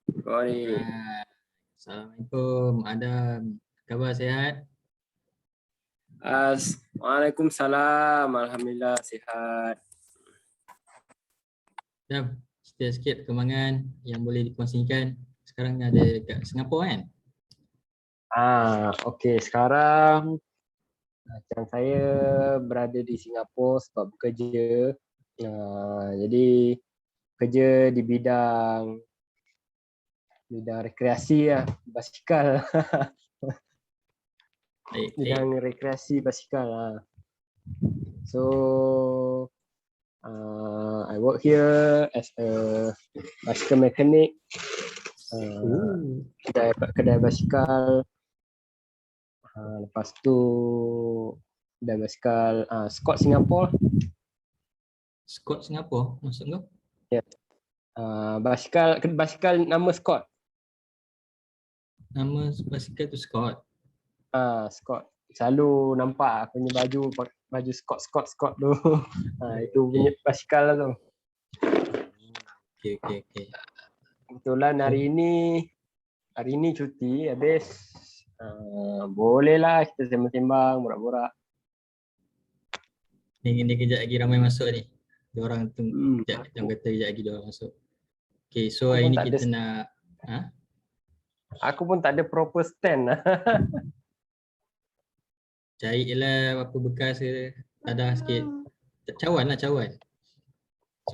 Sorry. Ah, Assalamualaikum Adam. Khabar sihat? Waalaikumsalam. Alhamdulillah sihat. Adam, sikit-sikit perkembangan yang boleh dikongsikan. Sekarang ni ada kat Singapura kan? Okey. Sekarang macam saya berada di Singapura sebab bekerja. Jadi kerja di bidang rekreasi lah, basikal. Baik, baik. Bidang rekreasi basikal lah. So I work here as a bicycle mechanic. Kedai basikal. Lepas tu kedai basikal Scott Singapore. Scott Singapura maksud kau? Basikal nama Scott. Nama basikal tu Scott. Scott. Selalu nampak punya baju Scott tu. Itu punya basikal lah tu. Okey. Kebetulan hari ni cuti habis. Boleh lah kita sembang-sembang, borak-borak. Ni kejap lagi ramai masuk ni. Diorang tu kejap kata kejap lagi diorang masuk. Okey, so hari ni kita nak Aku pun tak ada proper stand lah. cari je apa bekas ke, tadah sikit. Cawan. So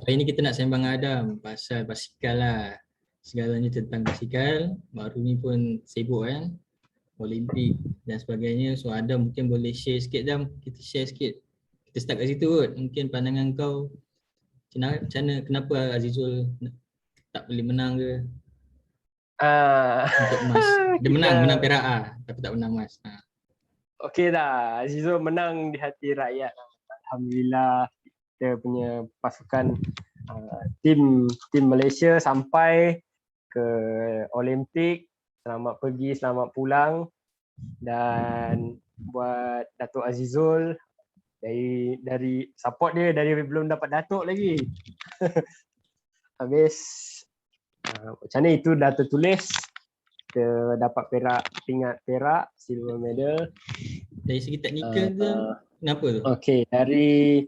hari ni kita nak sembang Adam pasal basikal lah. Segalanya tentang basikal. Baru ni pun sibuk kan, Olimpik dan sebagainya. So Adam mungkin boleh share sikit Adam. Kita share sikit. Kita start kat situ kot. Mungkin pandangan kau macam mana, kenapa Azizul tak boleh menang ke untuk emas. Dia menang perak tapi tak menang emas. Okey dah, Azizul menang di hati rakyat. Alhamdulillah kita punya pasukan tim Malaysia sampai ke Olimpik. Selamat pergi, selamat pulang. Dan buat Datuk Azizul, dari support dia dari belum dapat datuk lagi. Habis macam mana itu dah tertulis. Kita dapat pingat perak, silver medal. Dari segi teknikal tu kenapa tu? Okey, dari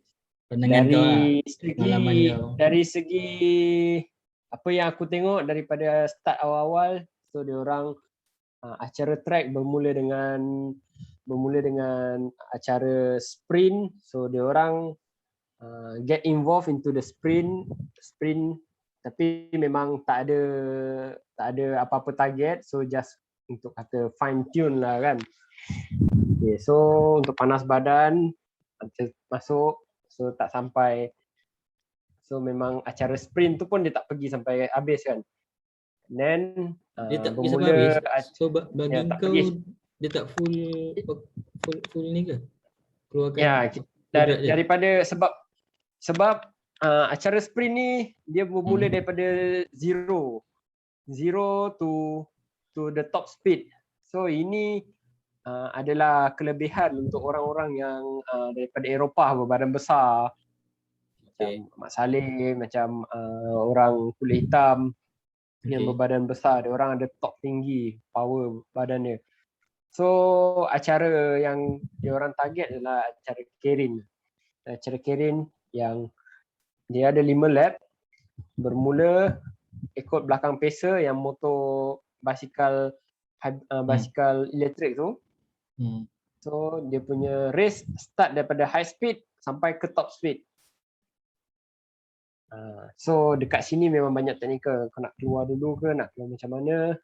pandangan kau lah, pengalaman kau. Dari segi apa yang aku tengok daripada start awal-awal, so dia orang acara track bermula dengan acara sprint. So dia orang get involved into the sprint tapi memang tak ada apa-apa target, so just untuk kata fine tune lah kan. Okay, so untuk panas badan masuk, so tak sampai, so memang acara sprint tu pun dia tak pergi sampai habis kan. Then dia tak pergi sampai habis. So bagi kau dia tak full ni ke? Keluarkan daripada sebab acara sprint ni dia bermula daripada zero to the top speed. So ini adalah kelebihan untuk orang-orang yang daripada Eropah berbadan besar. Macam Mak Saleh, macam orang kulit hitam yang berbadan besar. Dia orang ada top tinggi, power badan dia. So acara yang dia orang target adalah acara Kerin. Acara Kerin yang dia ada 5 lap, bermula ikut belakang pacer yang motor basikal elektrik tu. So dia punya race start daripada high speed sampai ke top speed. So dekat sini memang banyak teknikal. Kau nak keluar dulu ke, nak keluar macam mana.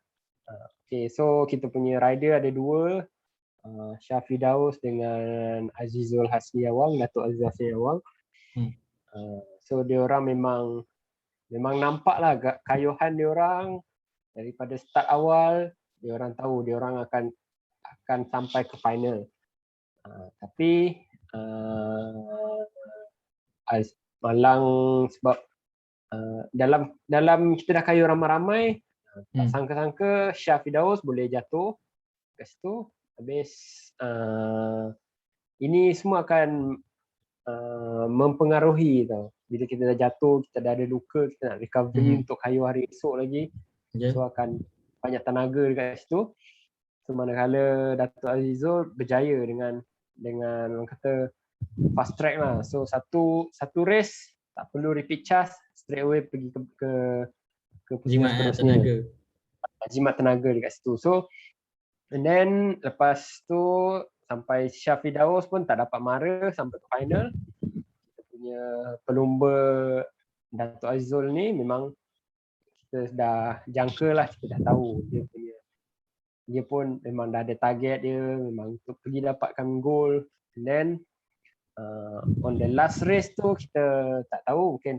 Okay, so kita punya rider ada 2, Syah Firdaus dengan Azizul Hasni Awang, Datuk Azizul Hasni Awang. So dia orang memang nampaklah kayuhan dia orang daripada start awal. Dia orang tahu dia orang akan sampai ke final. Tapi malang sebab dalam kita dah kayu ramai-ramai, tak sangka-sangka Syah Firdaus boleh jatuh kat situ. Habis ini semua akan mempengaruhi tau. Bila kita dah jatuh, kita dah ada luka, kita nak recovery untuk kayu hari esok lagi. Okay. So akan banyak tenaga dekat situ. So manakala Dato' Azizul berjaya dengan orang kata fast track lah. So satu race tak perlu repeat charge, straight away pergi ke pusingan Jimat seterusnya. tenaga. Jimat tenaga dekat situ. So and then lepas tu sampai Syah Firdaus pun tak dapat mara sampai ke final. Kita punya pelumba Dato' Azizul ni memang kita dah jangka lah, kita dah tahu dia pun memang dah ada target dia, memang untuk pergi dapatkan gol. And then on the last race tu kita tak tahu, mungkin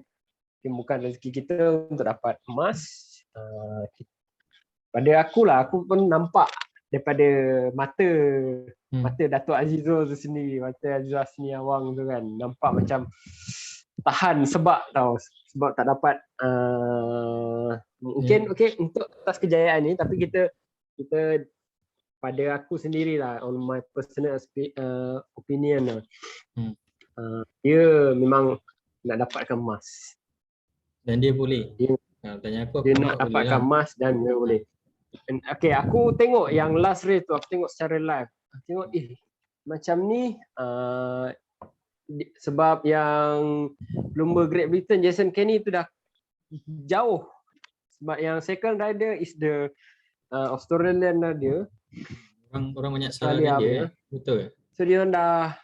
bukan rezeki kita untuk dapat emas. Pada aku pun nampak daripada mata Dato' Azizul tu sendiri, mata Azizul Hasni Awang tu kan, nampak macam tahan sebab tak dapat mungkin okay, untuk atas kejayaan ni, tapi kita pada aku sendirilah, on my personal opinion lah, dia memang nak dapatkan emas dan dia boleh. Dia nak dapatkan emas dan dia boleh. Okay, aku tengok yang last race tu, aku tengok secara live, aku tengok macam ni sebab yang pelumba Great Britain Jason Kenny tu dah jauh, sebab yang second rider is the Australian rider. Orang banyak salah dia, betul. So dia dah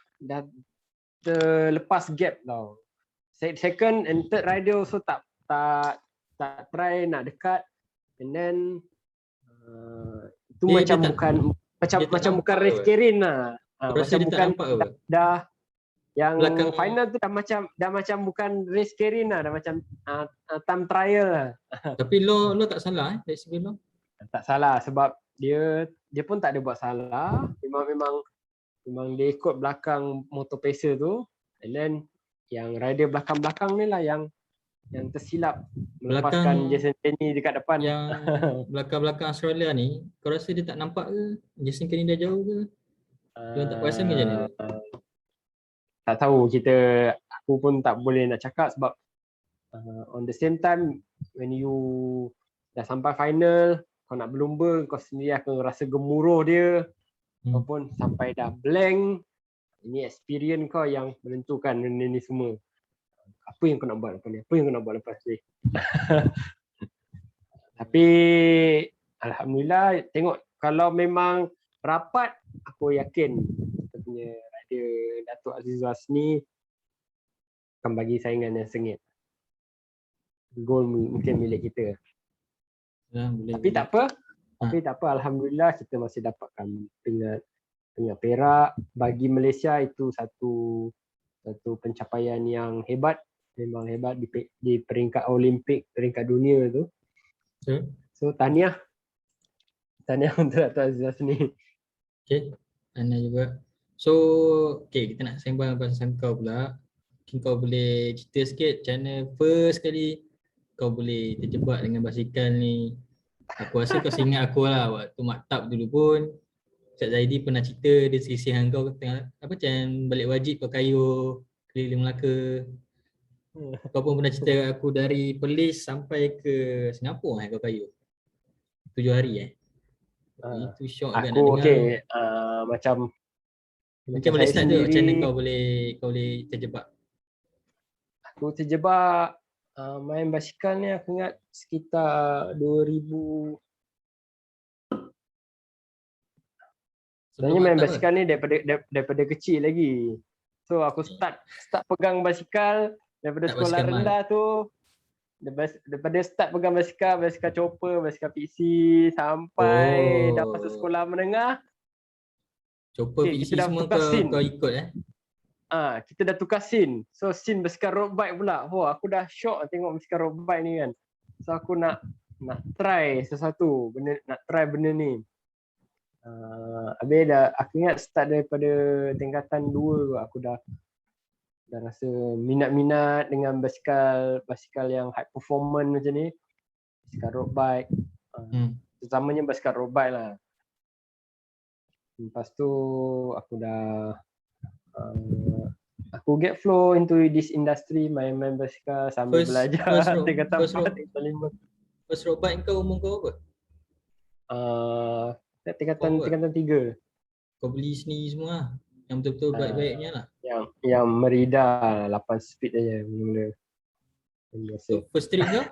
terlepas gap tau. Second and third rider also tak try nak dekat, and then itu macam bukan race carrying lah. Macam bukan dah yang belakang final tu dah macam bukan race carrying lah, dah macam time trial lah. Tapi lo tak salah dari segi lo? Tak salah, sebab dia pun tak ada buat salah. Memang dia ikut belakang motor pacer tu, and then yang rider belakang-belakang ni lah yang tersilap melepaskan Jason Kenny dekat depan. Yang belakang-belakang Australia ni, kau rasa dia tak nampak ke? Jason Kenny dah jauh ke? Dia tak perasan ke macam ni? Tak tahu, aku pun tak boleh nak cakap, sebab on the same time when you dah sampai final, kau nak berlumba, kau sendiri akan rasa gemuruh dia. Kau pun sampai dah blank, ini experience kau yang menentukan benda ni semua. Apa yang kau nak buat lepas ni? Apa yang kau nak buat lepas ni? Tapi alhamdulillah, tengok kalau memang rapat, aku yakin kita punya rider Dato' Azizul Hasni akan bagi saingan yang sengit. Gol mungkin milik kita. Tapi tak apa, alhamdulillah kita masih dapatkan peringkat perak. Bagi Malaysia itu satu pencapaian yang hebat, memang hebat di peringkat Olimpik, peringkat dunia tu. So tahniah untuk Dato' Azizul Hasni. Okay, tahniah juga. So kita nak sembang pasal kau pula. Mungkin kau boleh cerita sikit macam mana first kali kau boleh terjebak dengan basikal ni. Aku rasa kau ingat aku lah, waktu maktab dulu pun Ustaz Zaidi pernah cerita dia selisih dengan kau tengah macam balik wajib kau kayuh keliling Melaka. Kau pun pernah cerita aku dari Perlis sampai ke Singapura kau kayuh 7 hari itu syok agak nak dengar. Macam boleh start tu macam mana kau boleh terjebak. Aku terjebak main basikal ni, aku ingat sekitar 2000. Sebenarnya main basikal ni daripada kecil lagi. So aku start pegang basikal daripada sekolah rendah tu. Daripada start pegang basikal chopper, basikal PC sampai dah masuk sekolah menengah. Chopper PC semua kau ikut kita dah tukar scene. So scene basikal road bike pula. Aku dah shock tengok basikal road bike ni kan. So aku nak try sesuatu, nak try benda ni. Habis aku ingat start daripada tingkatan 2 aku dah rasa minat dengan basikal yang high performance macam ni, basikal road bike, terutamanya basikal road bike lah. Lepas tu aku dah aku get flow into this industry, main basikal sambil belajar tingkatan 4, tingkatan 5. First road bike kau umur kau apa? Tingkatan Kau tingkatan 3. Kau beli sendiri semua lah. Yang betul-betul baik-baiknya lah. Yang Merida 8 speed aja mula. So, first trip kau?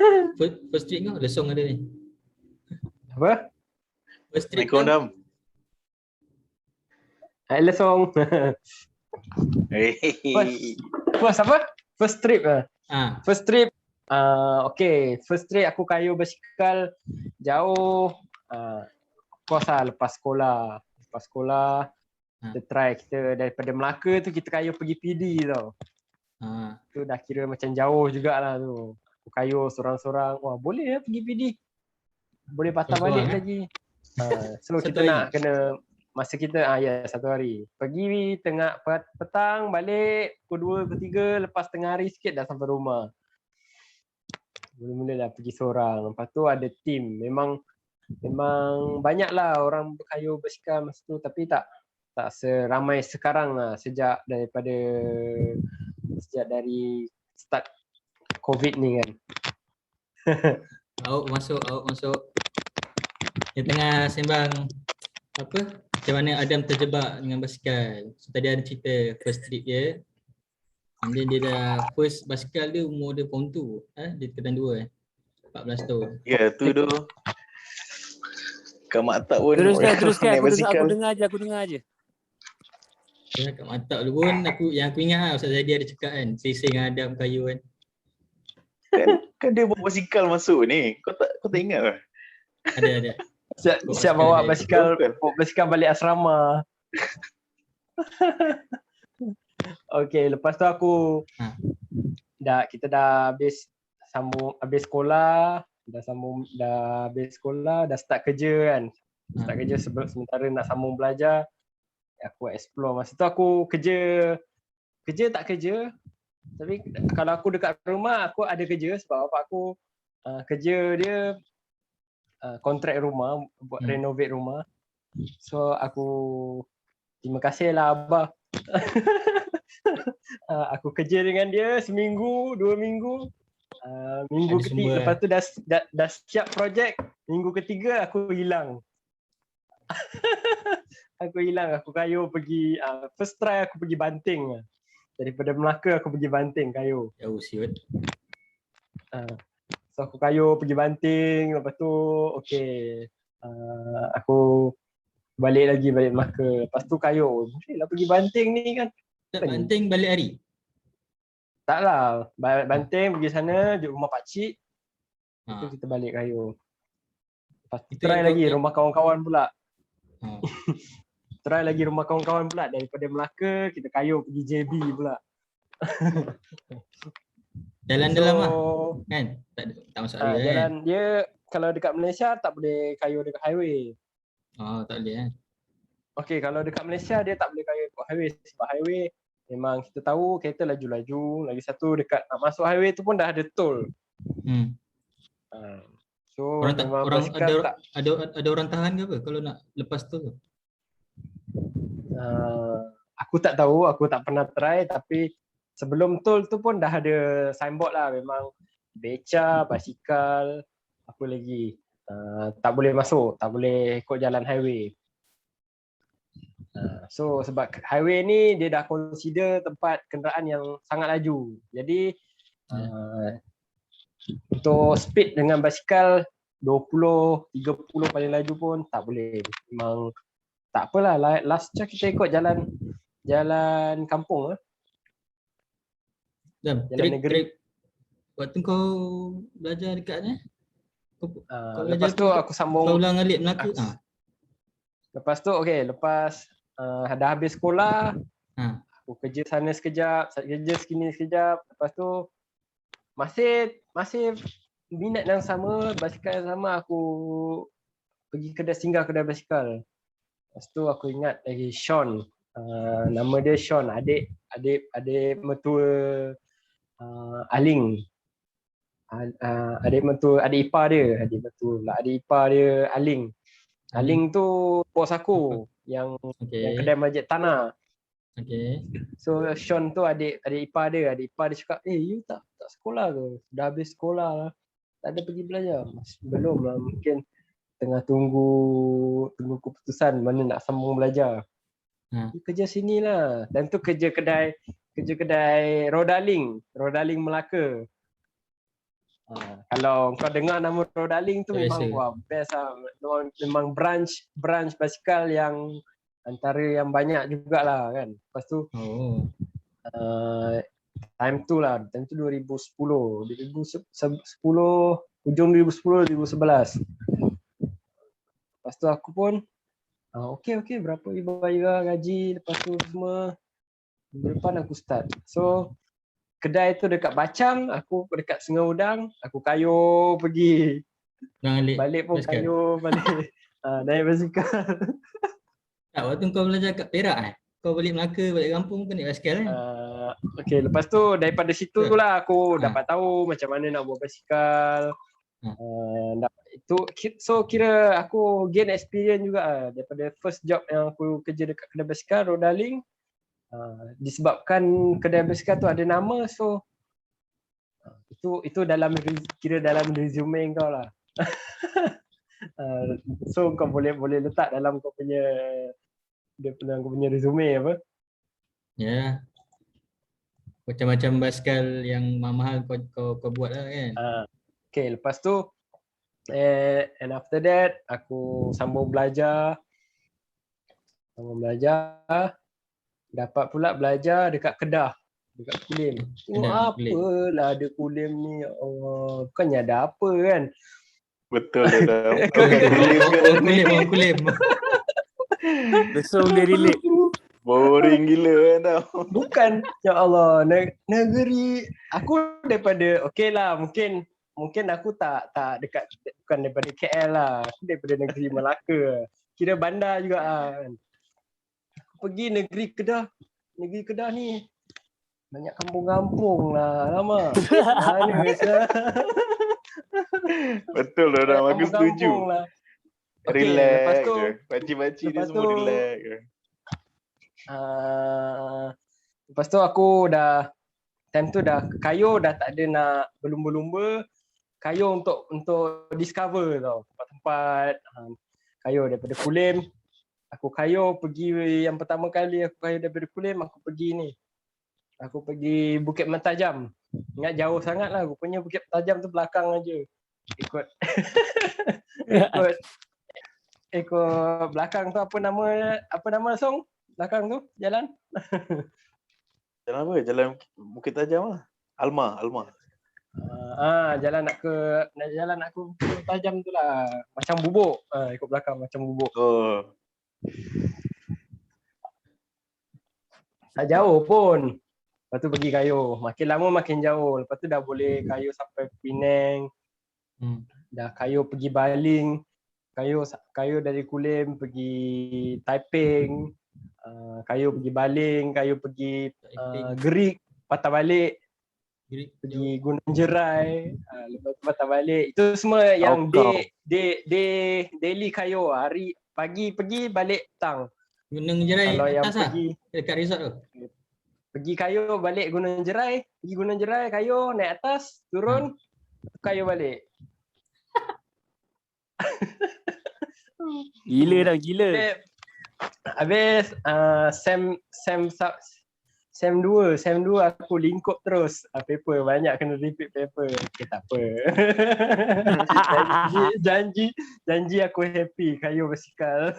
First trip kau? Lesong ada ni. Apa? First trip kau? Lesong. First apa? First trip lah. First trip. Okay. First trip aku kayuh basikal jauh. Of course lah lepas sekolah. Kita try, kita daripada Melaka tu kita kayuh pergi PD tau. Tu dah kira macam jauh jugalah tu. Aku kayuh sorang-sorang. Wah boleh lah pergi PD. Boleh patah balik lagi. So kita nak kena masa kita satu hari. Pergi tengah petang balik pukul 2 pukul 3, lepas tengah hari sikit dah sampai rumah. Mula-mula dah pergi seorang. Lepas tu ada team. Memang banyaklah orang berkayuh basikal masa tu, tapi tak seramai sekarang lah sejak dari start COVID ni kan. Awak masuk. Dia tengah sembang apa? Macam mana Adam terjebak dengan basikal. So, tadi ada cerita first trip dia. And then dia dah first basikal dia umur dia form 2. Dia tingkatan 2 14 tahun. Ya, tu tu. Kak Mak Tak pun Teruskan. Aku dengar aje. Ya, kat Mak Tak dulu pun aku ingat lah Ustaz Zadi ada cakap kan. Sesi dengan Adam kayu kan. Kan dia bawa basikal masuk ni. Kau tak ingat ke? Ada. Siap bawa basikal balik asrama. Okay, lepas tu aku kita dah habis sekolah, dah habis sekolah, dah start kerja kan. Start kerja sementara nak sambung belajar. Aku explore. Masa tu aku kerja tak kerja. Tapi kalau aku dekat rumah aku ada kerja sebab bapak aku kerja dia kontrak rumah, buat renovate rumah. So aku terima kasih lah Abah. Aku kerja dengan dia seminggu, 2 minggu. Minggu ketiga lepas tu dah siap projek. Minggu ketiga aku hilang. Aku kayuh pergi first try aku pergi Banting. Daripada Melaka aku pergi Banting kayuh. Jauh siut. So aku kayuh pergi Banting, lepas tu aku balik Melaka. Lepas tu kayuh, bolehlah pergi Banting ni kan. Banting balik hari? Taklah, Banting pergi sana, duduk rumah pakcik. Lepas tu kita balik kayuh. Lepas tu try lagi rumah kawan-kawan pula. Try lagi rumah kawan-kawan pula. Daripada Melaka, kita kayuh pergi JB pula. Jalan dalam lah kan? Tak masuk highway kan? Jalan dia kalau dekat Malaysia tak boleh kayuh dekat highway. Tak boleh kan? Okay, kalau dekat Malaysia dia tak boleh kayuh dekat highway. Sebab highway memang kita tahu kereta laju-laju. Lagi satu dekat nak masuk highway tu pun dah ada tol. So ada orang tahan ke apa kalau nak lepas tu? Aku tak tahu, aku tak pernah try, tapi sebelum tol tu pun dah ada signboard lah, memang beca, basikal, apa lagi tak boleh masuk, tak boleh ikut jalan highway. So sebab highway ni dia dah consider tempat kenderaan yang sangat laju. Jadi untuk speed dengan basikal 20, 30 paling laju pun tak boleh. Memang tak apalah, last check kita ikut jalan kampung lah. Jalan negeri. Waktu kau belajar dekat ni? Lepas tu aku sambung. Kau ulang alik Melaka? Lepas tu lepas dah habis sekolah, aku kerja sana sekejap, kerja sini sekejap. Lepas tu masih minat yang sama, basikal yang sama, aku pergi singgah kedai basikal. Lepas tu aku ingat lagi Sean. Nama dia Sean, adik mertua Aling. Adik ipar dia Aling. Aling tu bos aku yang kedai Masjid Tanah. So Sean tu adik ipar dia. Adik ipar dia cakap, you tak sekolah ke? Dah habis sekolah lah. tak ada pergi belajar. Masih belum lah, mungkin tengah tunggu keputusan mana nak sambung belajar. Kerja sini lah. Dan tu kerja kedai Rodaling Melaka. Kalau kau dengar nama Rodaling tu memang wah, best lah. Memang branch basikal yang antara yang banyak jugalah kan. Lepas tu time tu 2010 hujung 2010 2011. Lepas tu aku pun okey berapa bayar gaji, lepas tu semua minggu depan aku start. So kedai tu dekat Bacang, aku dekat Sungai Udang, aku kayuh pergi. Balik pun kayuh balik. Naik basikal. Tak, waktu kau belajar kat Perak kau balik Melaka, balik kampung kau naik basikal kan? Okey, lepas tu daripada situ tu lah aku dapat tahu macam mana nak buat basikal. So kira aku gain experience juga daripada first job yang aku kerja dekat kedai basikal Rodaling. Disebabkan kedai basikal tu ada nama, so itu dalam resume kau lah. So kau boleh letak dalam kau punya resume apa. Ya. Macam-macam basikal yang mahal kau buat lah kan. Okay, lepas tu and after that aku sambung belajar. Dapat pula belajar dekat Kedah, dekat Kulim. Apalah ada Kulim ni, ya Allah. Bukannya ada apa kan? Betul dah. Kulim. Besok dia relate. Boring gila kan dah. Bukan, ya Allah, negeri aku daripada okeylah, mungkin aku tak dekat, bukan daripada KL lah. Aku daripada negeri Melaka. Kira bandar juga kan. Pergi negeri Kedah ni banyak kampung-kampung lah, lama. Betul dah, aku setuju. Relax je. Pakcik-pakcik dia semua relax je. Lepas tu aku time tu dah kayuh, dah tak ada nak berlumba-lumba. Kayuh untuk discover tau tempat-tempat. Kayuh daripada Kulim. Aku kayuh pergi yang pertama kali aku kayuh daripada Kulim, aku pergi Bukit Mentajam. Ingat jauh sangat lah, rupanya Bukit Mentajam tu belakang aja. Ikut belakang tu apa nama Song? Belakang tu jalan. Jalan apa? Jalan Bukit Tajam lah. Alma. Jalan nak ke Bukit Mentajam tu lah. Macam bubuk. Ikut belakang macam bubuk. Tak jauh pun. Lepas tu pergi kayuh. Makin lama makin jauh. Lepas tu dah boleh kayuh sampai Penang. Dah kayuh pergi Baling. Kayuh dari Kulim pergi Taiping. Kayuh pergi Baling. Kayuh pergi Gerik. Patah balik. Pergi Gunung Jerai. Lepas tu patah balik. Itu semua yang daily kayuh. Hari pagi pergi balik petang. Gunung Jerai kalau atas yang pergi dekat resort tu. Pergi kayuh balik Gunung Jerai, kayuh naik atas, turun, kayuh balik. Gila. Habis Sem 2 aku lingkup terus paper, banyak kena repeat paper. Okay, tak apa. janji aku happy kayuh basikal.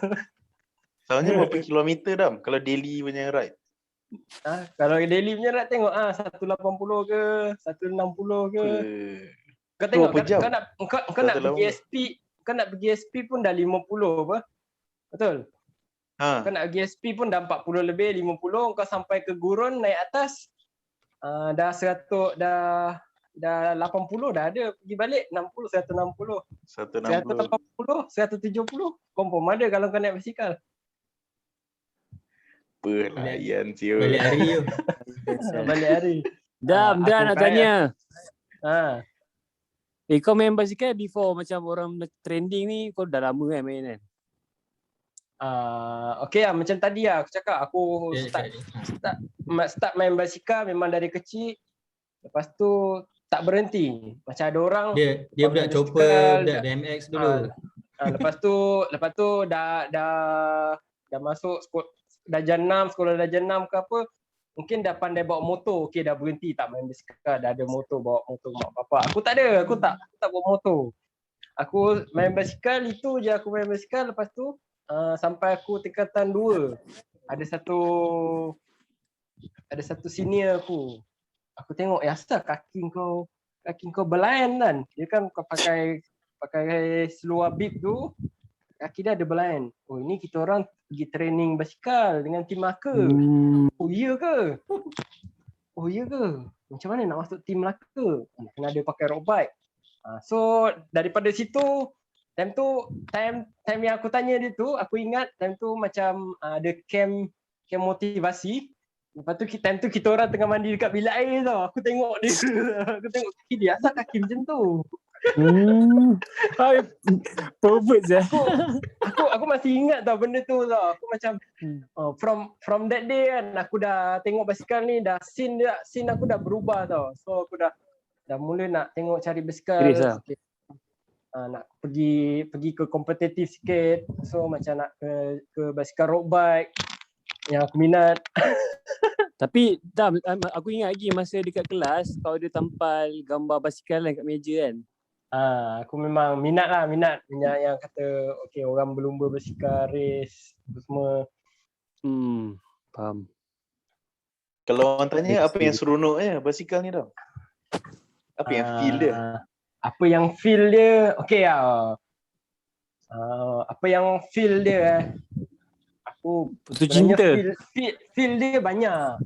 Soalnya berapa kilometer dah kalau daily punya ride? Kalau daily punya ride tengok 180 ke 160 ke. Kau tengok kau nak pergi SP pun dah 50 apa? Betul? Kau nak pergi SP pun dah 40 lebih, 50, kau sampai ke Gurun naik atas dah 100 dah 80 dah ada, pergi balik 60 160 180 170 confirm ada kalau kau naik basikal. Layan siul. Balik hari tu. Balik hari. Dah nak tanya. Kau main basikal before macam orang trending ni, kau dah lama kan main kan? Okay lah, macam tadi lah aku cakap, aku start main basikal memang dari kecil. Lepas tu tak berhenti. Macam ada orang Dia budak main chopper, basikal, budak BMX dulu. lepas tu dah masuk dah jam 6, sekolah dah jam 6 ke apa, mungkin dah pandai bawa motor. Okey, dah berhenti tak main basikal, dah ada motor, bawa motor mak bapak. Aku tak ada, aku tak bawa motor. Aku main basikal, itu je aku main basikal. Lepas tu sampai aku tingkatan 2. Ada satu senior aku. Aku tengok, asal kaki kau belayan kan. Dia kan kau pakai seluar bib tu, kaki dia ada belayan. Oh, ini kita orang pergi training basikal dengan tim Melaka. Oh iya ke? Macam mana nak masuk tim Melaka? Kena ada pakai road bike. So daripada situ, time yang aku tanya dia tu, aku ingat time tu macam ada camp motivasi. Lepas tu time tu kita orang tengah mandi dekat bilik air tau. Aku tengok dia. Aku tengok kaki dia, asal kaki macam tu. Pervert je. Aku masih ingat tau benda tu tau. Aku macam from that day kan, aku dah tengok basikal ni, dah scene aku dah berubah tau. So aku dah mula nak tengok cari basikal sikit. Nak pergi ke kompetitif sikit. So macam nak ke basikal road bike yang aku minat. Tapi aku ingat lagi masa dekat kelas kau ada tampal gambar basikal kat meja kan. Aku memang minat yang kata okey, orang berlumba basikal, race semua. Faham. Kalau orang tanya apa yang seronoknya basikal ni tau? Apa yang feel dia? Apa yang feel dia? Okey apa yang feel dia aku Putus cinta. feel dia banyak.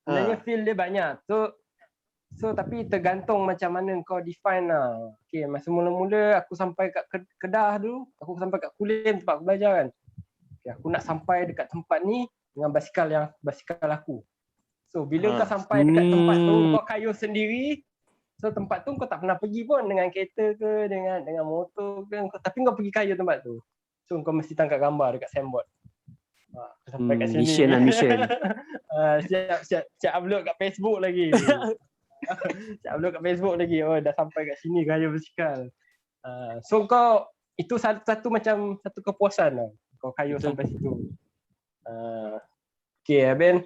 Sebenarnya feel dia banyak. So tapi tergantung macam mana kau define lah. Okay, masa mula-mula aku sampai kat Kedah dulu, aku sampai kat Kulim tempat aku belajar kan. Okay, aku nak sampai dekat tempat ni dengan basikal aku. So bila kau sampai dekat tempat tu, kau kayuh sendiri. So tempat tu kau tak pernah pergi pun dengan kereta ke, dengan motor ke, tapi kau pergi kayuh tempat tu. So kau mesti tangkap gambar dekat signboard. Sampai kat sini. Mission. Siap upload kat Facebook lagi. Oh, dah sampai kat sini gaya basikal. So kau, itu satu kepuasan lah. Kau kayuh sampai situ. Okay, Ben.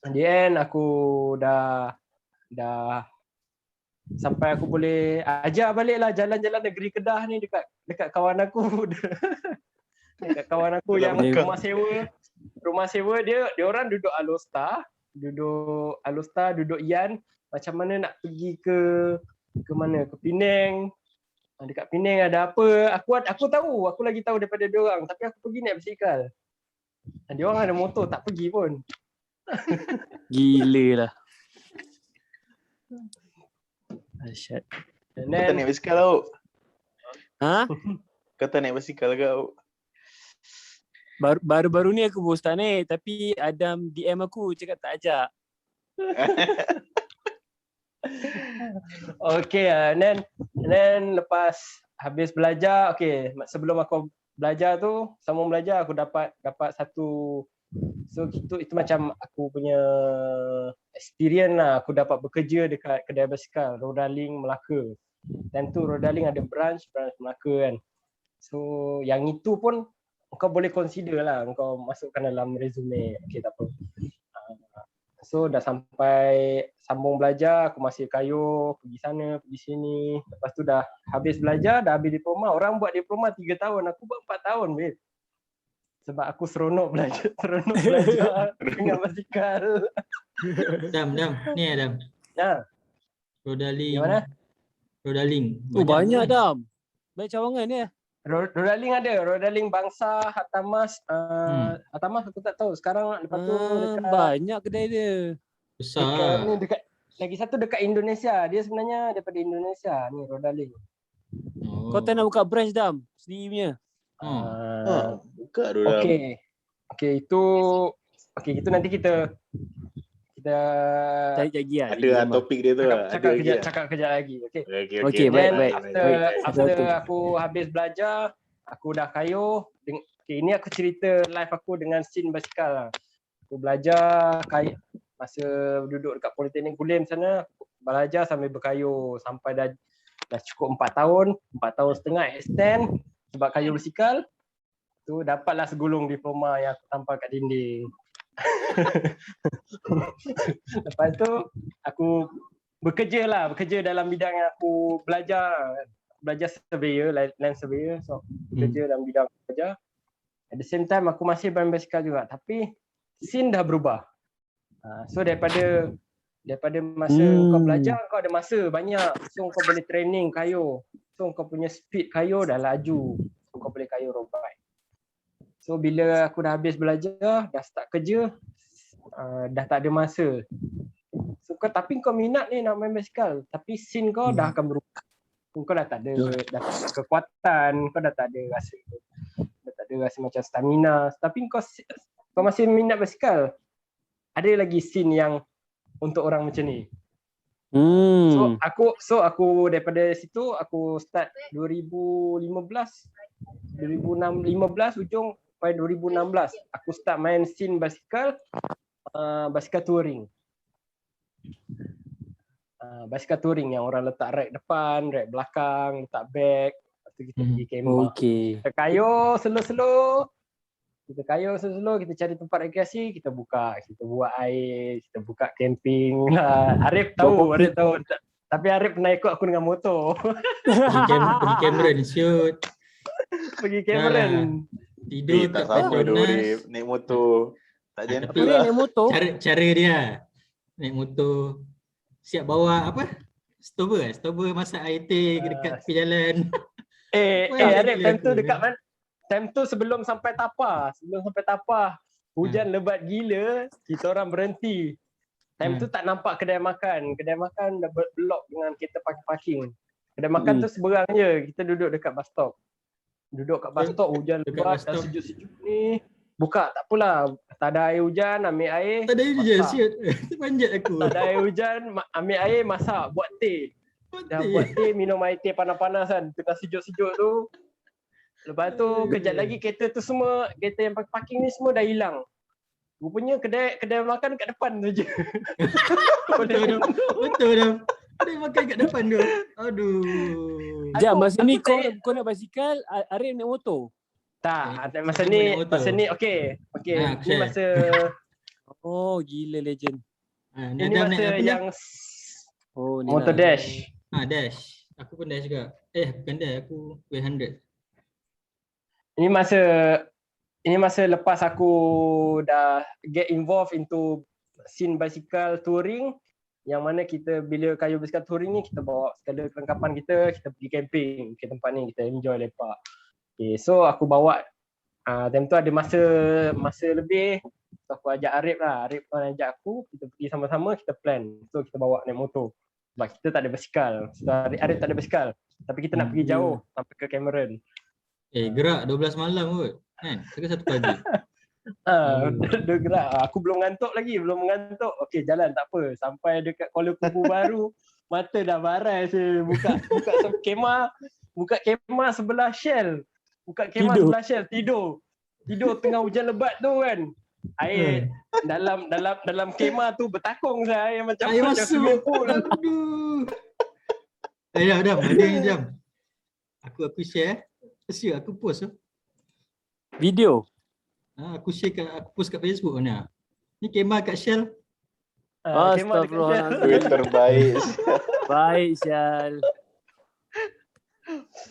The end aku dah sampai aku boleh ajar balik lah jalan-jalan negeri Kedah ni dekat kawan aku. Dekat kawan aku yang rumah sewa dia orang duduk Alostar, duduk Ian. Macam mana nak pergi ke mana? Ke Penang. Dekat Penang ada apa? Aku tahu, aku lagi tahu daripada dia orang, tapi aku pergi naik basikal. Dia orang ada motor, tak pergi pun. Gila lah. Asyad. Kau tak naik basikal tau? Kau tak naik basikal kau? Baru-baru ni aku post tak naik, tapi Adam DM aku cakap tak ajak. Okay, then lepas habis belajar, okay, sebelum aku belajar tu, sambung belajar, aku dapat satu, so itu macam aku punya experience lah. Aku dapat bekerja dekat kedai basikal Rodaling Melaka. Dan tu Rodaling ada branch Melaka kan. So yang itu pun kau boleh consider lah, kau masukkan dalam resume. Okay, tak apa. So dah sampai sambung belajar, aku masih kayuh, pergi sana, pergi sini. Lepas tu dah habis belajar, dah habis diploma. Orang buat diploma 3 tahun, aku buat 4 tahun, babe. Sebab aku seronok belajar dengan basikal. Dam. Ni Adam. Rodaling. Yang mana? Rodaling. Banyak Dam. Banyak cawangan ni. Rodaling ada, Rodaling Bangsa, Hatamas, Hatamas aku tak tahu. Sekarang lepas tu dekat banyak kedai dia. Besar. dekat lagi satu dekat Indonesia. Dia sebenarnya daripada Indonesia ni Rodaling. Kau tak nak buka branch Dam sendiri punya? Buka dulu. Okay, itu nanti kita cari lagi lah. Ada topik dia tu. Cakap kejap lagi. Okay, baik. After aku habis belajar, aku dah kayuh. Okay, ini aku cerita live aku dengan scene basikal lah. Aku belajar masa duduk dekat Politeknik Kulim sana, belajar sambil berkayuh sampai dah cukup 4 tahun setengah extend sebab kayuh basikal tu dapatlah segulung diploma yang aku tampal kat dinding. Lepas tu aku bekerja dalam bidang yang aku belajar surveyor, land surveyor. So bekerja dalam bidang kerja. At the same time aku masih main basikal juga, tapi scene dah berubah. So daripada masa kau belajar, kau ada masa banyak. So kau boleh training kayuh. So kau punya speed kayuh dah laju. So kau boleh kayuh road bike. So bila aku dah habis belajar, dah start kerja, dah tak ada masa. So tapi kau minat ni nak main basikal, tapi scene kau dah akan berubah. Kau dah tak ada kekuatan, kau dah tak ada rasa macam stamina. Tapi kau masih minat basikal. Ada lagi scene yang untuk orang macam ni. So aku daripada situ aku start 2015 ujung sampai 2016 aku start main scene basikal touring. Basikal touring yang orang letak rack depan, rack belakang, letak bag, lepas tu kita pergi kemah. Kita kayuh slow-slow. Kita cari tempat rekreasi, kita buat air, kita buka camping. Arif tahu. Tapi Arif pernah ikut aku dengan motor. Pergi Cameron shoot. Tak sama tu Rip, naik motor. Tak gentle Tapi lah. Naik motor. Cara dia naik motor siap bawa apa? Stover masak air teh dekat tepi jalan. Arif time tu dekat mana? Time tu sebelum sampai Tapah, hujan lebat gila, kita orang berhenti. Time tu tak nampak kedai makan dah blok dengan kita parking. Kedai makan tu seberang je, kita duduk dekat bus stop. Hujan lebat dan sejuk-sejuk ni. Buka, tak apalah. Tak ada air hujan, ambil air. Tak ada air hujan, siut. Terpanjat aku. Tak ada air hujan, ambil air, masak, buat teh. Dah buat teh, minum air teh panas-panas kan. Tengah sejuk-sejuk tu. Lepas tu kejap lagi kereta yang parking ni semua dah hilang. Rupanya kedai makan kat depan tu je. Betul dah. Kedai makan kat depan tu. Aduh. Jam masa ni kau nak basikal, Arif naik motor. Tak, masa ni okey. Ni masa gila legend. ini masa yang motor dash. Dash. Aku pun dash juga. Bukan dash, aku W100. Ini masa lepas aku dah get involved into scene bicycle touring, yang mana kita bila kayuh bicycle touring ni kita bawa segala kelengkapan kita pergi camping ke tempat ni, kita enjoy lepak. Okay, so aku bawa time tu ada masa lebih, so aku ajak Arif ajak aku, kita pergi sama-sama, kita plan. So kita bawa naik motor. Sebab kita tak ada basikal. So Arif tak ada basikal, tapi kita nak pergi jauh sampai ke Cameron. Gerak 12 malam kot. Kan? Ke 1 pagi. Dia gerak. Aku belum mengantuk. Okey, jalan tak apa. Sampai dekat Kuala Lumpur baru, mata dah barai saya. Buka kemah sebelah Shell. Tidur tengah hujan lebat tu kan. Air dalam kemah tu bertakung saya macam air masuk. Aduh. Jam. Ada ni jam. Aku share. Aku post Video. Aku post kat Facebook ni. Ni kemah kat Shell. Astagfirullahaladzim. Terbaik. Baik Syal.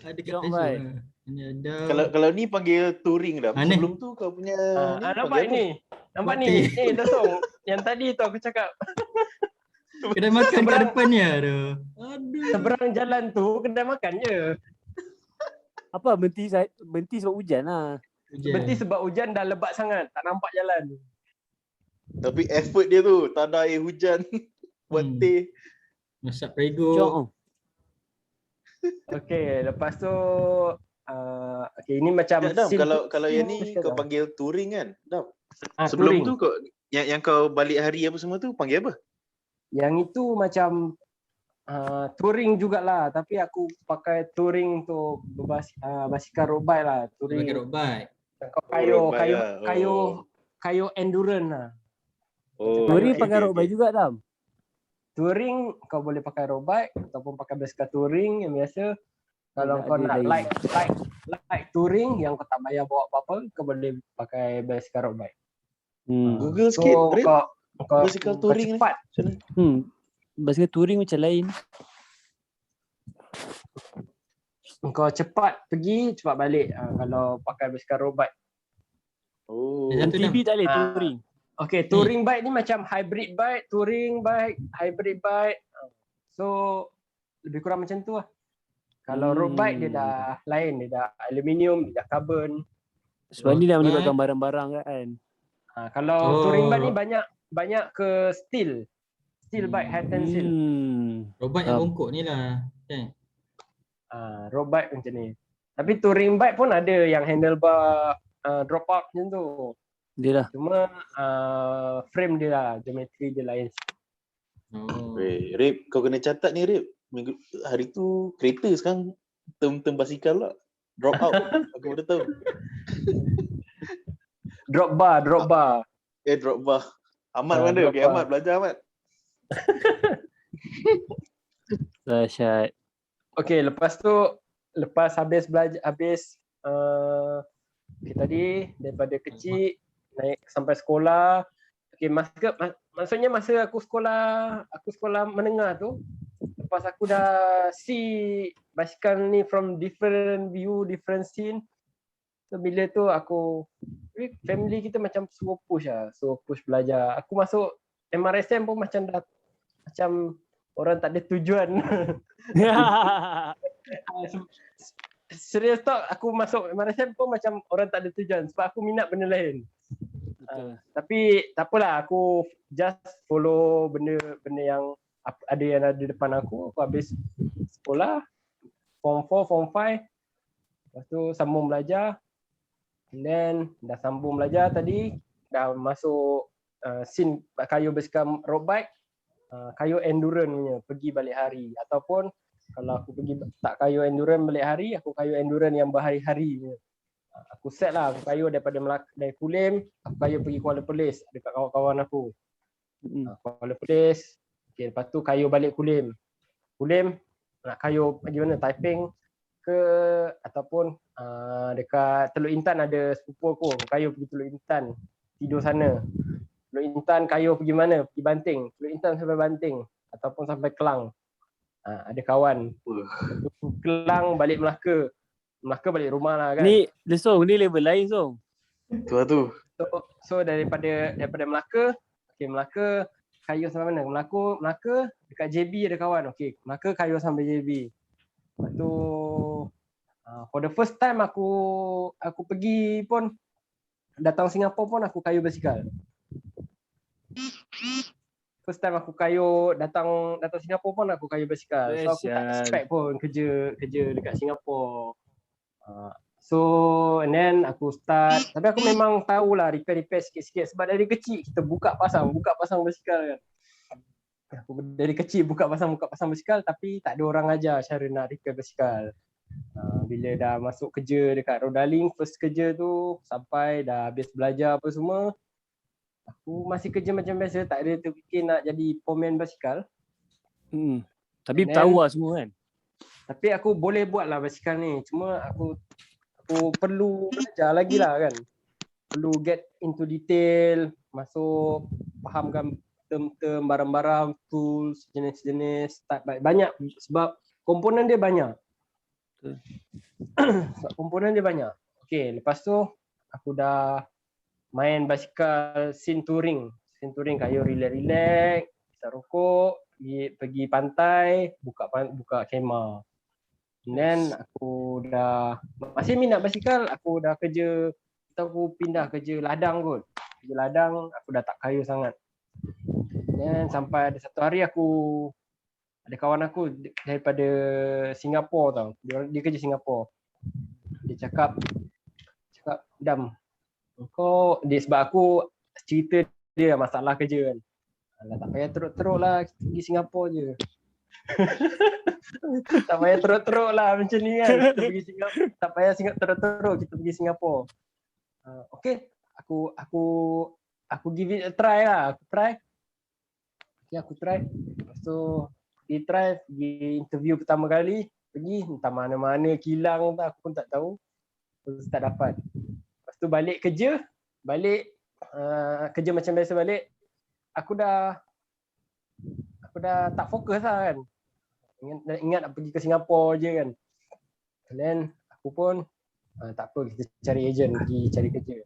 Ada kat Facebook. Kalau ni panggil touring dah. Sebelum tu kau punya nampak ni Tosong. Yang tadi tu aku cakap. Kedai makan kat depannya tu. Aduh. Seberang jalan tu kedai makan je. Apa berhenti sebab hujan lah. Berhenti sebab hujan dah lebat sangat, tak nampak jalan. Tapi effort dia tu, tak ada air hujan. Buat teh. Masak prego. Okey, lepas tu ini macam kalau yang ni kau panggil touring kan? touring. Sebelum tu kau yang kau balik hari apa semua tu panggil apa? Yang itu macam touring jugalah, tapi aku pakai touring tu basikal road bike lah, touring. Pakai road bike. Kayu endurance lah. Touring pakai road bike juga Tam. touring kau boleh pakai road bike ataupun pakai basikal touring yang biasa. Kalau Ada- kau ada nak lain. like touring yang kau tak payah bawa apa-apa, kau boleh pakai basikal road bike. Google So sikit, Rip. kau Basikal kau touring ni. cepat. Macam mana? Basikal touring macam lain. Kau cepat pergi, cepat balik kalau pakai basikal road bike. Oh. Satu dah. MTB tak boleh Ah. touring. Okay, touring bike ni macam hybrid bike, touring bike, hybrid bike. So lebih kurang macam tu lah. Kalau road bike dia dah lain, dia dah aluminium, dia dah carbon. Sebab ni dah Road melibatkan bike. barang-barang kan. Kalau Oh. touring bike ni banyak ke steel bike, high tensile. Robot yang bongkok ni lah. Kan? Road bike macam ni. Tapi touring bike pun ada yang handlebar drop out macam tu. Dia lah. Cuma frame dia lah, geometri dia lain. Oh. Weh, Rip, kau kena catat ni, Rip. Hari tu kereta sekarang term basikal lah. Drop out. Aku baru tahu. Drop bar. Drop bar. Ahmad mana? drop Okay, bar. Ahmad belajar Ahmad. Dahsyat. Okay, lepas habis belajar, okay, tadi daripada kecil naik sampai sekolah. Okay, maksudnya masa aku sekolah menengah tu, lepas aku dah see basikal ni from different view, different scene. So bila tu family kita macam suruh push belajar. Aku masuk MRSM pun macam orang tak ada tujuan. Serius tak, aku masuk MRSM pun macam orang tak ada tujuan sebab aku minat benda lain. Betul. Tapi tak apalah, aku just follow benda yang ada depan aku. Aku habis sekolah form 4, form 5. Lepas tu sambung belajar. And then dah sambung belajar tadi, dah masuk scene kayu basikal road bike, kayu endurance punya, pergi balik hari. Ataupun kalau aku pergi tak kayu endurance balik hari, aku kayu endurance yang berhari-hari punya. Aku set lah, aku kayu dari Kulim, aku kayu pergi Kuala Perlis dekat kawan-kawan aku. Kuala Perlis, okay, lepas tu kayu balik Kulim nak kayu pergi mana, Taiping ke ataupun dekat Teluk Intan ada sepupu aku, kayu pergi Teluk Intan, tidur sana. Teluk Intan kayu pergi mana, pergi Banting, Teluk Intan sampai Banting ataupun sampai Kelang. Ada kawan. Kelang balik Melaka balik rumah lah kan. Ni Lesong, ni level lain Song. Tu lah tu. So daripada Melaka, okay, Melaka kayu sampai mana? Melaka dekat JB ada kawan. Okay, Melaka kayu sampai JB. Lepas tu for the first time aku pergi pun, datang Singapura pun aku kayu basikal. First time aku kayu datang Singapura pun aku kayu basikal. So aku tak expect pun kerja dekat Singapura. So and then aku start, tapi aku memang tahulah repair sikit-sikit sebab dari kecil kita buka pasang basikal kan. Aku dari kecil buka pasang basikal tapi tak ada orang ajar cara nak repair basikal. Bila dah masuk kerja dekat Rodalink, first kerja tu sampai dah habis belajar apa semua, aku masih kerja macam biasa, tak ada terfikir nak jadi pomen basikal. Tapi And tahu lah semua kan. Tapi aku boleh buat lah basikal ni, cuma aku perlu belajar lagi lah kan. Perlu get into detail, masuk fahamkan term-term, barang-barang, tools, jenis-jenis, banyak sebab komponen dia banyak. Okay, lepas tu aku dah main basikal scene touring kayu relax, isap rokok, pergi pantai, buka kemah. And then aku dah masih minat basikal, aku dah aku pindah kerja ladang kot. Kerja ladang aku dah tak kayu sangat. Dan sampai ada satu hari ada kawan aku daripada Singapura tau. Dia kerja Singapura. Dia cakap Dam, sebab aku cerita dia masalah kerja kan. Alah, tak payah teruk-teruk lah, kita pergi Singapura je. Tak payah teruk-teruk lah macam ni kan. Kita pergi Singapura, tak payah teruk-teruk, kita pergi Singapura. Okay, aku give it a try lah. Aku try. Okay, aku try. Lepas tu tu pergi try, pergi interview pertama kali, pergi entah mana-mana kilang tak, aku pun tak tahu. Terus tak dapat. Lepas tu balik kerja, kerja macam biasa balik, aku dah tak fokus lah kan. Ingat nak pergi ke Singapura je kan. And then aku pun tak apa, kita cari agent, pergi cari kerja.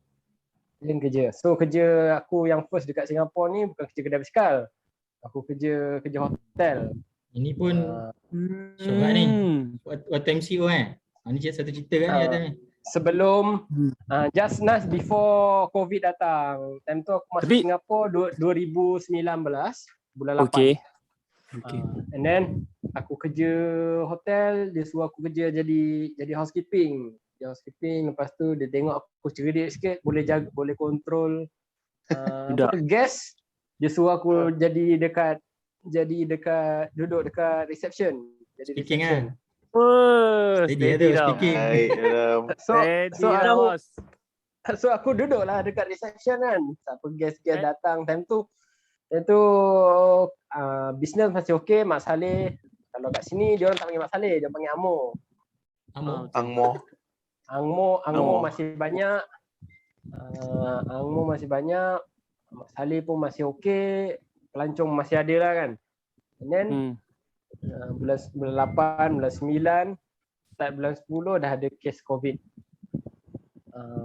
Then kerja. So kerja aku yang first dekat Singapura ni bukan kerja kedai basikal. Aku kerja hotel. Ini pun syok ni. Waktu MCO kan. Ni satu cerita kan dia ada ni. Sebelum just before COVID datang. Time tu aku masuk Singapura 2019 bulan 8. Okay. And then aku kerja hotel, dia suruh aku kerja jadi housekeeping. Lepas tu dia tengok aku cerdik sikit, boleh jaga, boleh kontrol gas. Dia suruh aku jadi dekat duduk dekat reception. Jadi Speaking reception. Steady tau speaking. So aku duduk lah dekat reception kan. Siapa gas datang time tu business masih okey. Mak Saleh, kalau kat sini dia orang tak panggil Mak Saleh, dia panggil Angmo masih banyak. Angmo masih banyak. Mak Saleh pun masih okey. Pelancong masih ada lah kan. And then bulan 8, bulan 9, start bulan 10 dah ada kes COVID.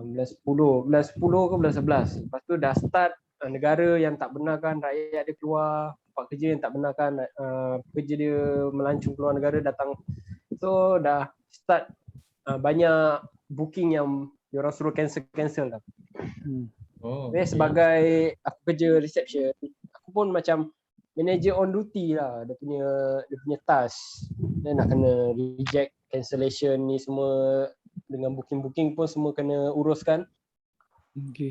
Bulan 10 ke bulan 11. Lepas tu dah start negara yang tak benarkan rakyat dia keluar, tempat kerja yang tak benarkan pekerja dia melancong keluar negara datang. So dah start banyak booking yang diorang suruh cancel lah. Sebagai aku kerja reception, aku pun macam manager on duty lah, dia punya task. Dia nak kena reject cancellation ni semua, dengan booking pun semua kena uruskan.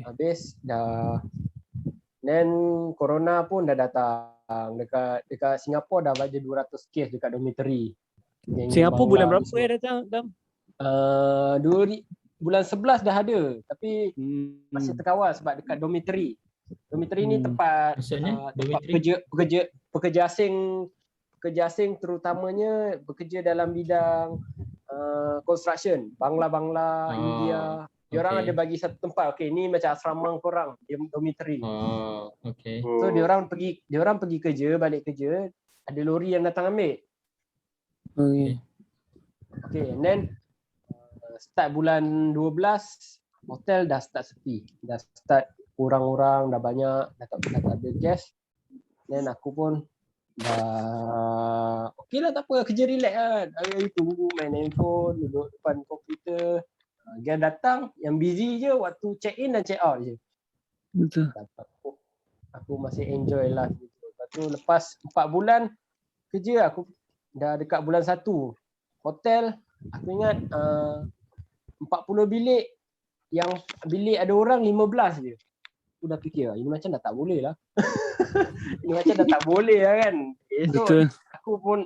Habis dah, then corona pun dah datang dekat Singapura, dah baca 200 kes dekat dormitory. Singapura bulan berapa datang Dam? Bulan 11 dah ada, tapi masih terkawal sebab dekat dormitory. Dormitory ni tempat pekerja asing terutamanya bekerja dalam bidang construction, bangla India. Diorang ada bagi satu tempat. Okey, ni macam asrama korang, dormitory. So diorang pergi kerja, balik kerja, ada lori yang datang ambil. Okay, and then start bulan 12 hotel dah start sepi. Dah start kurang-kurang, dah banyak, dah tak ada guest. Then aku pun dah okey lah, tak apa, kerja relax kan. Hari-hari tunggu main handphone, duduk depan komputer. Dia datang, yang busy je waktu check in dan check out je. Betul. Aku masih enjoy lah. Lepas tu lepas 4 bulan kerja, aku dah dekat bulan 1. Hotel, aku ingat 40 bilik, yang bilik ada orang 15 je. Aku dah fikir, ini macam dah tak boleh lah. Ini macam dah tak boleh lah kan. So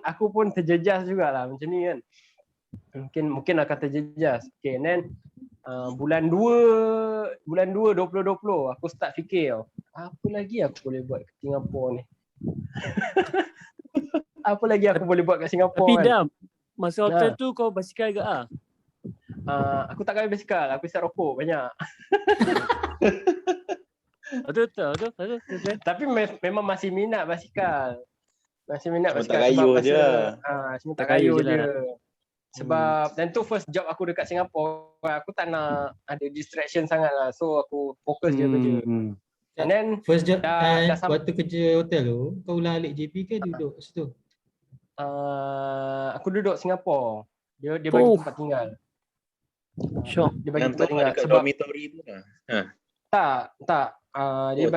aku pun terjejas jugalah macam ni kan. Mungkin akan terjejas. Okay, and then bulan 2 2020 aku start fikir, apa lagi aku boleh buat kat Singapura ni. Apa lagi aku boleh buat kat Singapura. Tapi kan? Dam, masa hotel tu kau basikal ke aku tak kaya basikal, aku isap rokok banyak. Betul. Tapi memang masih minat basikal. Cuma tak kayuh je. Cuma tak kayuh je. Sebab dan tu first job aku dekat Singapura, aku tak nak ada distraction sangat lah. So aku fokus je kerja. And then first job waktu kerja hotel tu, kau ulang alik JP ke duduk situ? Aku duduk Singapura. Dia bagi tempat tinggal. Syok. Dia bagi tempat tinggal dekat sebab dormitory tu lah. Tak. Dia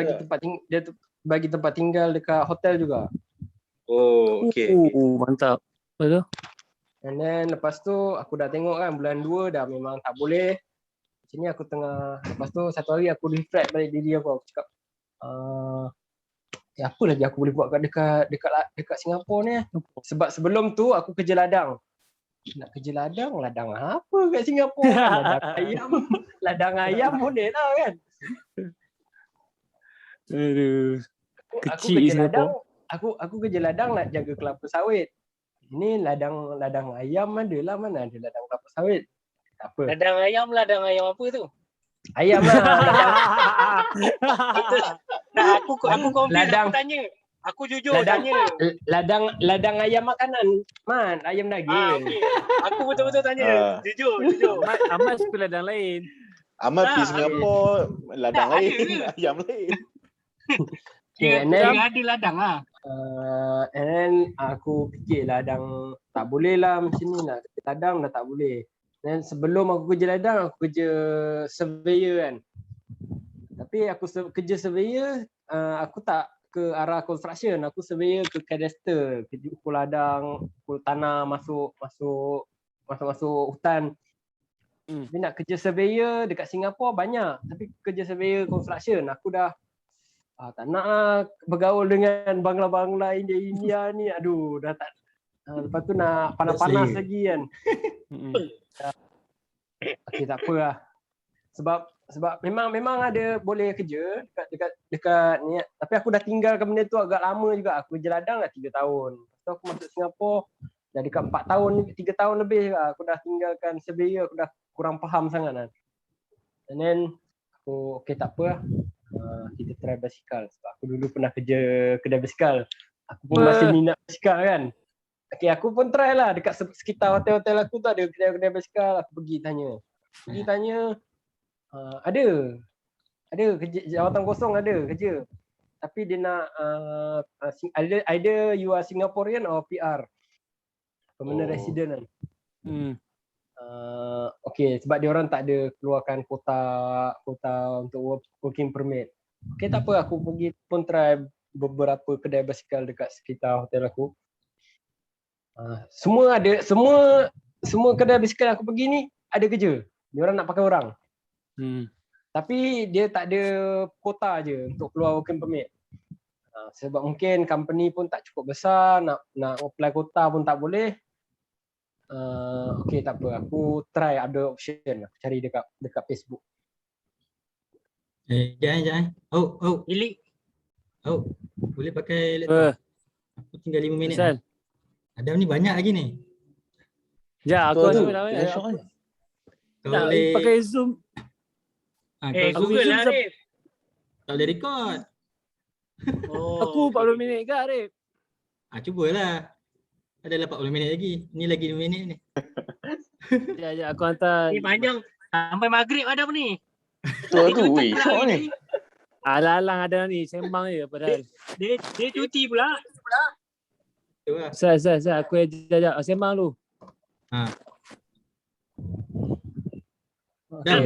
bagi tempat tinggal dekat hotel juga. Oh, okey. Mantap. Betul. And then lepas tu aku dah tengok kan bulan 2 dah memang tak boleh. Macam ni aku tengah, lepas tu satu hari aku reflect balik diri aku cakap apa lagi aku boleh buat dekat Singapura ni. Sebab sebelum tu aku kerja ladang. Nak kerja ladang apa kat Singapura? Ladang ayam boleh lah kan. Aduh. Aku Kecil kerja ladang, aku kerja ladang nak jaga kelapa sawit. Ini ladang ayam ada lah, mana ada ladang kelapa sawit. Tak apa. Ladang ayam apa tu? Ayam lah. Nah, aku confuse, Ladang. aku tanya. Aku jujur tanya. Ladang ayam makanan. Man, ayam daging. Okey. Aku betul-betul tanya. Jujur. Amat suka ladang lain. Amal pergi Ah, Singapura, ladang Tak, ada lain, ke? ayam lain. Okay, and Dia then, ada ladang lah. and then aku fikir ladang tak boleh lah macam ni nak kerja ladang dah tak boleh. Dan sebelum aku kerja ladang, aku kerja surveyor kan. Tapi aku kerja surveyor, aku tak ke arah construction, aku surveyor ke cadastre, kerja ukur ladang, ukur tanah, masuk hutan. Tapi nak kerja surveyor dekat Singapura banyak, tapi kerja surveyor construction aku dah tak nak lah bergaul dengan bangla-bangla India ni. Aduh, dah tak. Lepas tu nak panas-panas lagi kan. Okey, tak apa lah. Sebab memang ada boleh kerja dekat ni. Tapi aku dah tinggalkan benda tu agak lama juga. Aku kerja ladang dah 3 tahun. Lepas tu aku masuk Singapura dah dekat 4 tahun, 3 tahun lebih juga. Aku dah tinggalkan surveyor, aku dah kurang faham sangat lah. And then aku okey tak apa lah. Kita try basikal. Sebab aku dulu pernah kerja kedai basikal. Aku pun masih minat basikal kan. Okay, aku pun try lah dekat sekitar hotel-hotel aku tu ada kedai-kedai basikal. Aku pergi tanya. Ada kerja jawatan kosong, ada kerja. Tapi dia nak either you are Singaporean or PR. Permanent resident kan. Okay, sebab dia orang tak ada keluarkan kota untuk working permit. Okay, tak apa, aku pergi pun try beberapa kedai basikal dekat sekitar hotel aku. Semua kedai basikal aku pergi ni ada kerja. Dia orang nak pakai orang. Tapi dia tak ada kota je untuk keluar working permit. Sebab mungkin company pun tak cukup besar, nak apply kota pun tak boleh. Okay, tak apa. Aku try ada option. Aku cari dekat Facebook. Jangan. Ili. Boleh pakai laptop. Aku tinggal 5 minit. Pasal? Adam ni banyak lagi ni. Ya, aku Tu, rasa dia syok kan? Kau nak boleh pakai Zoom. kau Google Zoom lah sep- Arif. tak boleh record. Aku 40 minit ke Arif? Cubalah. Adalah 40 minit lagi. Ni lagi 2 minit ni. Ya, aku hantar. Ni panjang. Sampai maghrib Adam ni. Tu, weh, syok ni. Alang-alang ada ni, sembang je padahal. Dia cuti pula. Tu lah. Sal, aku ajak sembang dulu. Dah,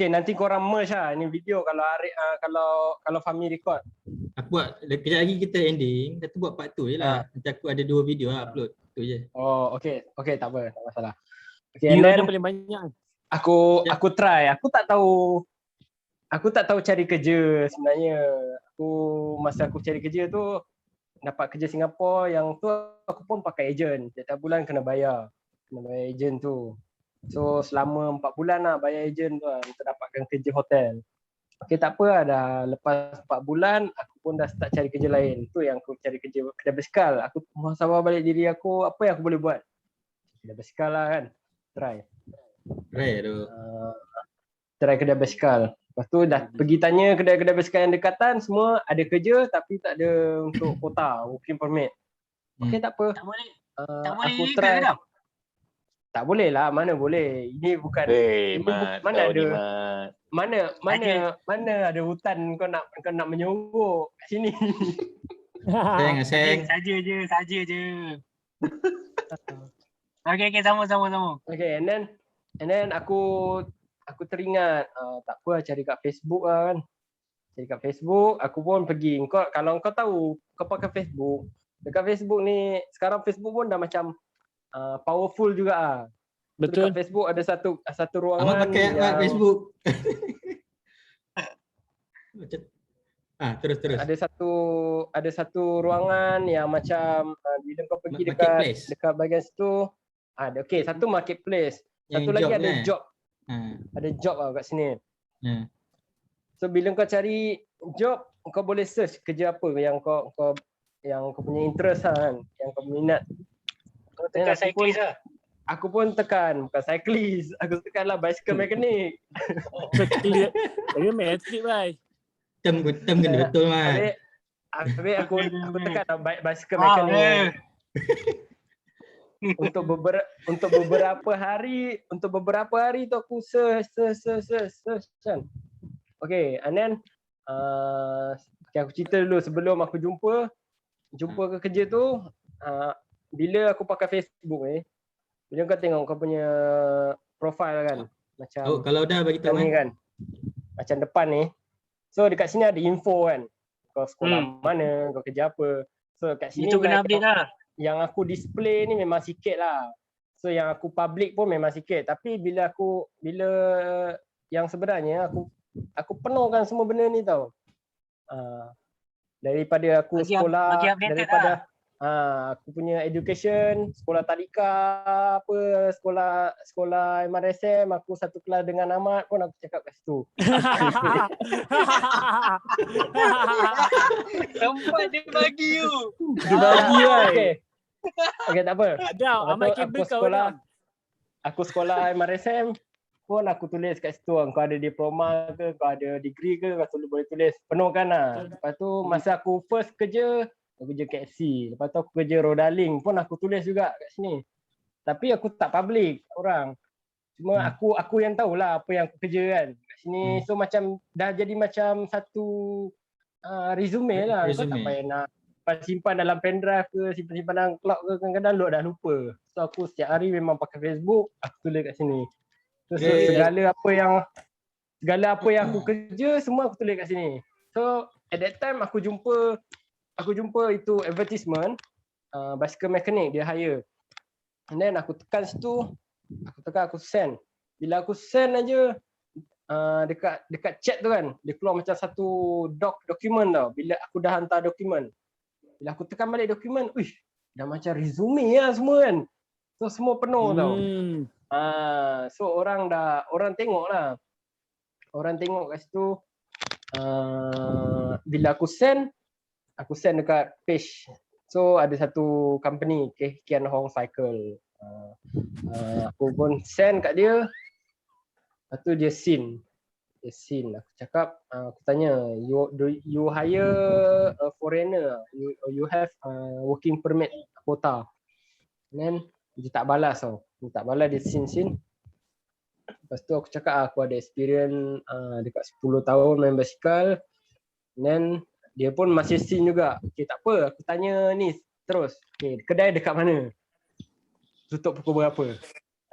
Nanti korang merge lah ni video kalau Arif, kalau Fahmi record. Aku buat kejap lagi kita ending. Kita buat part 2 je lah. Nanti aku ada 2 video lah upload. Tu je. Oh, okay, tak apa, tak masalah. Okay, and View then yang paling banyak. aku try. Aku tak tahu cari kerja sebenarnya. Masa aku cari kerja tu dapat kerja Singapura, yang tu aku pun pakai ejen. Setiap bulan kena bayar ejen tu. So selama 4 bulan lah bayar ejen tu lah untuk dapatkan kerja hotel. Okay, tak apa lah, dah lepas 4 bulan aku pun dah start cari kerja lain. Tu yang aku cari kerja kedai basikal. Aku muhasabah balik diri aku, apa yang aku boleh buat? Kedai basikal lah kan. Try tu. Try kedai basikal. Lepas tu dah pergi tanya kedai-kedai basikal yang dekatan, semua ada kerja tapi tak ada untuk kota, working permit. Okay, tak apa. Tak boleh. Tak boleh Aku legal try. Adam. Tak boleh lah, mana boleh. Ini bukan Mat, mana kau ada. ni, Mat. Mana ada hutan kau nak menyogok kat sini. Sayang. Saja je. Okay, sama. Okay, and then aku teringat tak apa cari kat Facebook lah kan. Cari kat Facebook, aku pun pergi. Kalau kau tahu kau pakai Facebook, dekat Facebook ni sekarang Facebook pun dah macam powerful juga ah. Betul. Dekat Facebook ada satu ruangan Amat pakai yang Facebook. Terus. ada satu ruangan yang macam bila kau pergi Marketplace. dekat bahagian situ ada satu marketplace. Yang Satu lagi job ada kan? job. Ada job lah kat sini. So bila kau cari job, kau boleh search kerja apa yang kau punya interest lah kan, yang kau minat. Kau Then tekan aku cyclist lah. Aku pun tekan, bukan cyclist. Aku tekanlah bicycle mechanic. Clear. Tapi metrik bhai. Term kena betul Mat. Habis aku tekan bicycle Ah, mechanic. Untuk beberapa hari tu aku search kan. Okay, and then okay, aku cerita dulu sebelum aku jumpa ke kerja tu, bila aku pakai Facebook ni, bila kau tengok kau punya profile kan, macam Oh, kalau dah bagi tahu ni kan, macam depan ni. So dekat sini ada info kan, kau sekolah mana, kau kerja apa. So kat sini Itu kena update lah. yang aku display ni memang sikit lah. So yang aku public pun memang sikit. Tapi bila yang sebenarnya aku penuhkan semua benda ni tau. Daripada aku Bagi sekolah, updated daripada aku punya education, sekolah tadika, apa, sekolah MRSM, aku satu kelas dengan Ahmad pun aku cakap kat situ. Tempat dia bagi tu. Dia bagi bhai. Okay, tak apa. Ada Lepas amat tu kabel aku kau sekolah, ada. aku sekolah MRSM pun aku tulis kat situ, kau ada diploma ke, kau ada degree ke, kau boleh tulis, penuhkan lah. Lepas tu masa aku first kerja, aku kerja KFC. Lepas tu aku kerja Rodaling pun aku tulis juga kat sini. Tapi aku tak public orang. Cuma aku yang tahulah apa yang aku kerja kan kat sini. So macam dah jadi macam satu resume lah. Kau tak payah nak simpan dalam pendrive ke, simpan dalam cloud ke, kadang-kadang lu dah lupa. So aku setiap hari memang pakai Facebook, aku tulis kat sini. So segala apa yang aku kerja semua aku tulis kat sini. So at that time aku jumpa itu advertisement, bicycle mechanic dia hire. And then aku tekan situ, aku send. Bila aku send aja dekat chat tu kan, dia keluar macam satu dokumen tau. Bila aku dah hantar dokumen, bila aku tekan balik dokumen, dah macam resume lah semua kan. So semua penuh tau. So orang tengok lah. Orang tengok kat situ. Bila aku send dekat page. So ada satu company, Kian Hong Cycle. Aku pun send kat dia. Lepas tu dia scene. Aku cakap, aku tanya, you hire a foreigner, you have working permit quota. And then dia tak balas tau. Dia scene. Lepas tu aku cakap aku ada experience dekat 10 tahun main basikal. And then dia pun masih scene juga. Okay, tak apa, aku tanya ni terus. Okay, kedai dekat mana? Tutup pukul berapa?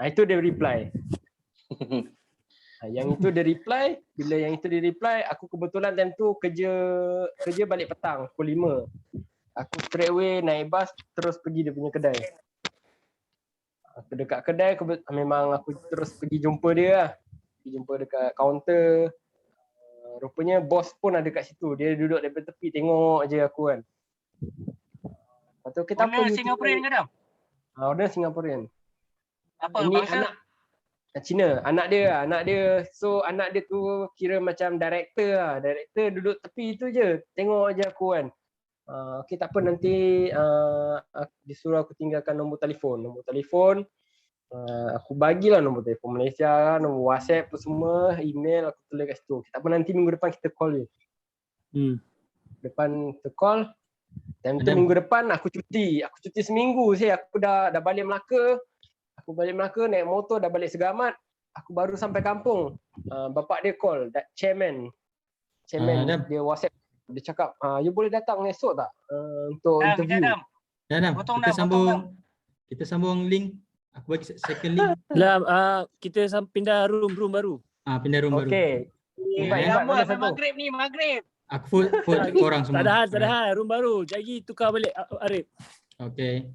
Itu dia reply. Yang itu dia reply. Bila yang itu dia reply, aku kebetulan time tu kerja balik petang pukul 5. Aku straight away naik bas terus pergi dia punya kedai. Dekat kedai memang aku terus pergi jumpa dia lah. Pergi jumpa dekat kaunter. Rupanya bos pun ada kat situ. Dia duduk di tepi tengok je aku kan. Lepas tu kita apa Singaporean ke dah? Owner Singaporean. Apa Ini bangsa? anak Cina, anak dia. So anak dia tu kira macam director lah. Director duduk tepi tu je. Tengok je aku kan. Okay, tak apa, nanti disuruh aku tinggalkan nombor telefon. Aku bagilah nombor telefon Malaysia, nombor WhatsApp tu semua, email aku tulis kat situ. Tak apa, nanti minggu depan kita call je. Depan kita call. Time tu minggu depan aku cuti seminggu saya. Aku dah balik Melaka. Aku balik Melaka naik motor dah balik Segamat. Aku baru sampai kampung. Bapak dia call, chairman dia WhatsApp. Dia cakap, you boleh datang esok tak untuk interview? Dah. Kita sambung link. Aku bagi second link. Kita pindah room baru. Pindah room baru. Okay. Lama sampai maghrib. Aku vote korang semua. Tak ada hal. Room baru. Jadi tukar balik Arif. Okay.